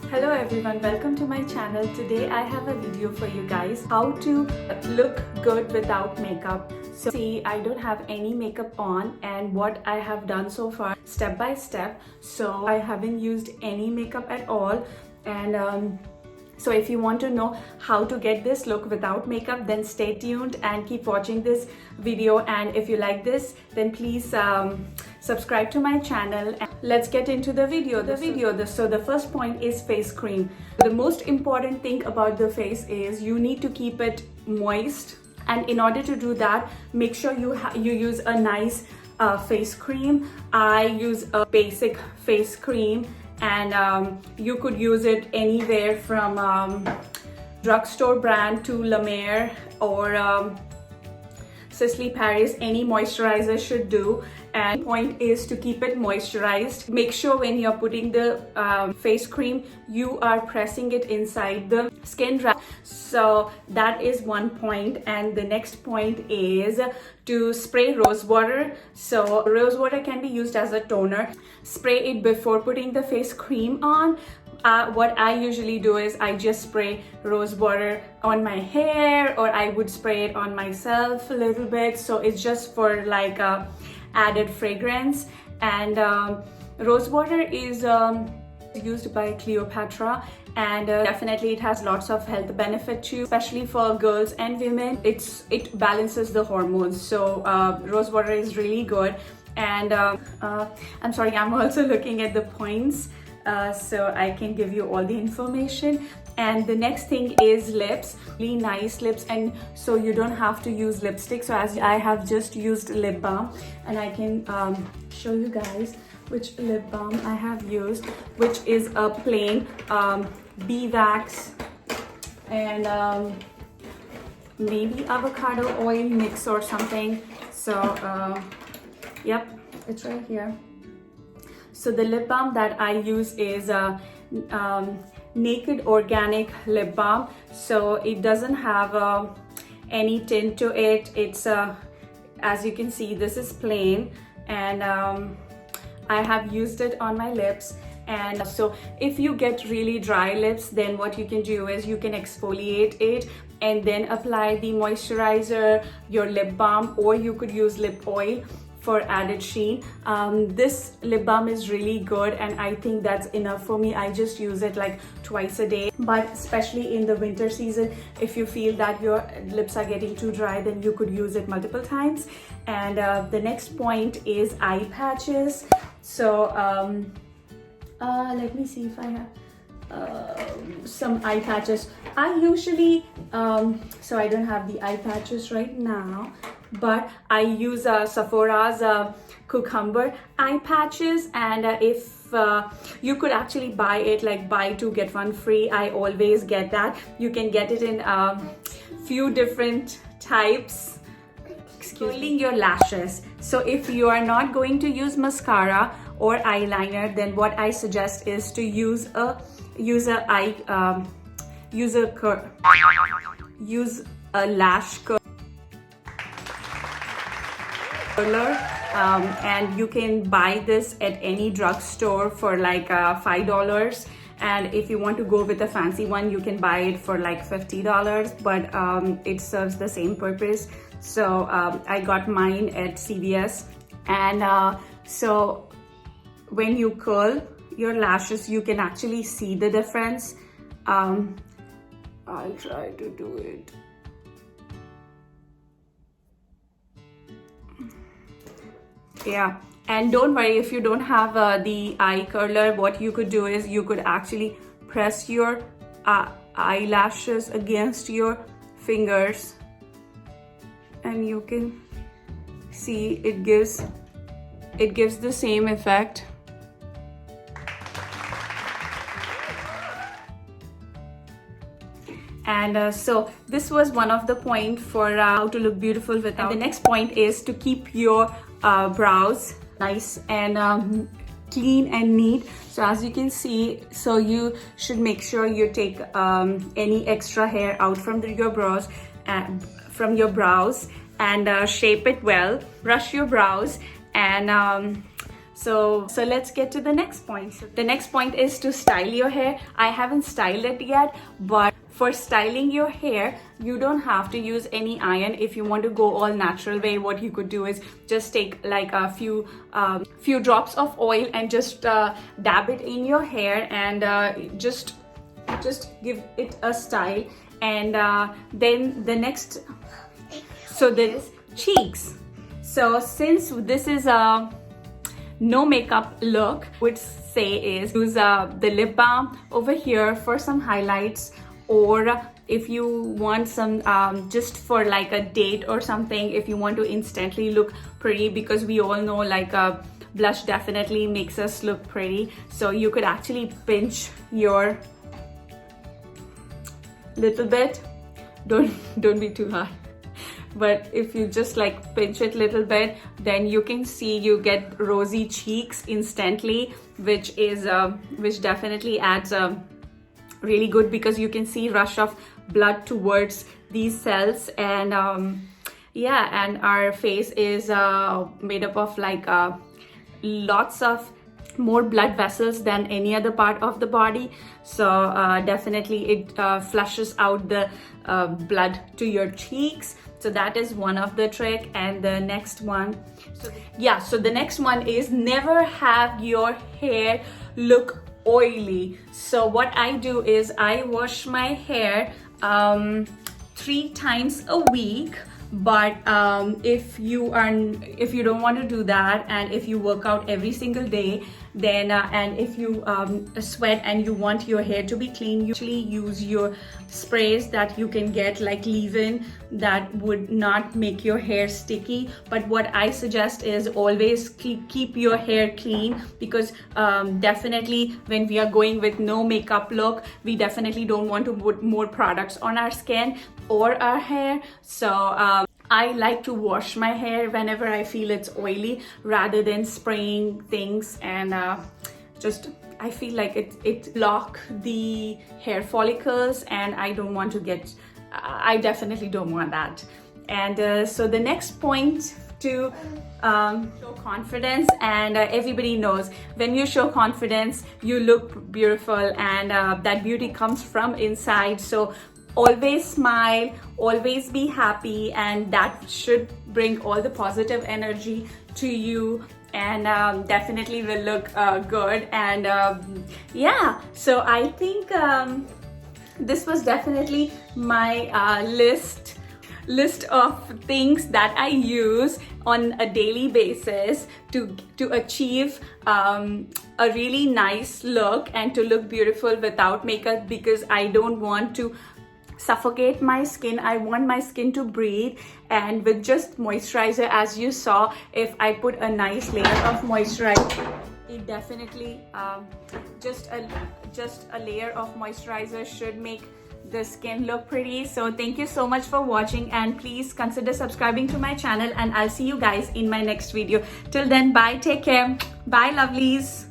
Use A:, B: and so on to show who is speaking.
A: Hello everyone, welcome to my channel. Today I have a video for you guys how to look good without makeup. So see, I don't have any makeup on, and what I have done so far step by step. So I haven't used any makeup at all, and so if you want to know how to get this look without makeup, then stay tuned and keep watching this video. And if you like this, then please subscribe to my channel. And let's get into the video. So the first point is face cream. The most important thing about the face is you need to keep it moist. And in order to do that, make sure you use a nice face cream. I use a basic face cream, and you could use it anywhere from drugstore brand to La Mer or Sisley Paris. Any moisturizer should do, and the point is to keep it moisturized. Make sure when you're putting the face cream, you are pressing it inside the skin wrap. So that is one point. And the next point is to spray rose water. So rose water can be used as a toner. Spray it before putting the face cream on. What I usually do is I just spray rose water on my hair, or I would spray it on myself a little bit. So it's just for like added fragrance. And rose water is used by Cleopatra, and definitely it has lots of health benefit too, especially for girls and women. It balances the hormones, so rose water is really good. And I'm sorry, I'm also looking at the points so I can give you all the information. And the next thing is lips. Really nice lips, and so you don't have to use lipstick. So as I have just used lip balm, and I can show you guys which lip balm I have used, which is a plain beeswax and maybe avocado oil mix or something. So yep, it's right here. So the lip balm that I use is Naked Organic lip balm. So it doesn't have any tint to it. It's as you can see, this is plain, and I have used it on my lips. And so if you get really dry lips, then what you can do is you can exfoliate it and then apply the moisturizer, your lip balm, or you could use lip oil for added sheen. This lip balm is really good, and I think that's enough for me. I just use it like twice a day. But especially in the winter season, if you feel that your lips are getting too dry, then you could use it multiple times. And the next point is eye patches. So let me see if I have some eye patches. I usually so I don't have the eye patches right now, but I use Sephora's cucumber eye patches. And if you could actually buy it, like buy two get one free, I always get that. You can get it in few different types. Curling your lashes. So if you are not going to use mascara or eyeliner, then what I suggest is to use a lash curler, and you can buy this at any drugstore for like $5. And if you want to go with a fancy one, you can buy it for like $50, but it serves the same purpose. So I got mine at CVS. And so when you curl your lashes, you can actually see the difference. I'll try to do it. Yeah, and don't worry if you don't have the eye curler. What you could do is you could actually press your eyelashes against your fingers, and you can see it gives the same effect. And so this was one of the points for how to look beautiful without. And the next point is to keep your brows nice and clean and neat. So as you can see, so you should make sure you take any extra hair out from your brows and shape it well. Brush your brows, and So let's get to the next point. So the next point is to style your hair. I haven't styled it yet, but for styling your hair, you don't have to use any iron. If you want to go all natural way, what you could do is just take like a few drops of oil and just dab it in your hair and just give it a style. And then the next, so this cheeks. So since this is a no makeup look, would say is use the lip balm over here for some highlights, or if you want some just for like a date or something, if you want to instantly look pretty, because we all know like a blush definitely makes us look pretty. So you could actually pinch your little bit, don't be too hard, but if you just like pinch it little bit, then you can see you get rosy cheeks instantly, which definitely adds really good, because you can see rush of blood towards these cells. And yeah, and our face is made up of like lots of more blood vessels than any other part of the body. So definitely it flushes out the blood to your cheeks. So that is one of the trick. And the next one, so the next one is never have your hair look oily. So what I do is I wash my hair 3 times a week. But if you don't want to do that, and if you work out every single day, then and if you sweat and you want your hair to be clean, you actually use your sprays that you can get like leave-in, that would not make your hair sticky. But what I suggest is always keep your hair clean, because definitely when we are going with no makeup look, we definitely don't want to put more products on our skin or our hair. So I like to wash my hair whenever I feel it's oily, rather than spraying things, and I feel like it block the hair follicles, and I don't want to get, I definitely don't want that. And so the next point to show confidence, and everybody knows when you show confidence, you look beautiful, and that beauty comes from inside. So always smile, always be happy, and that should bring all the positive energy to you, and definitely will look good. And yeah, so I think this was definitely my list of things that I use on a daily basis to achieve a really nice look and to look beautiful without makeup, because I don't want to suffocate my skin. I want my skin to breathe. And with just moisturizer, as you saw, if I put a nice layer of moisturizer, it definitely just a layer of moisturizer should make the skin look pretty. So thank you so much for watching, and please consider subscribing to my channel, and I'll see you guys in my next video. Till then, bye, take care, bye lovelies.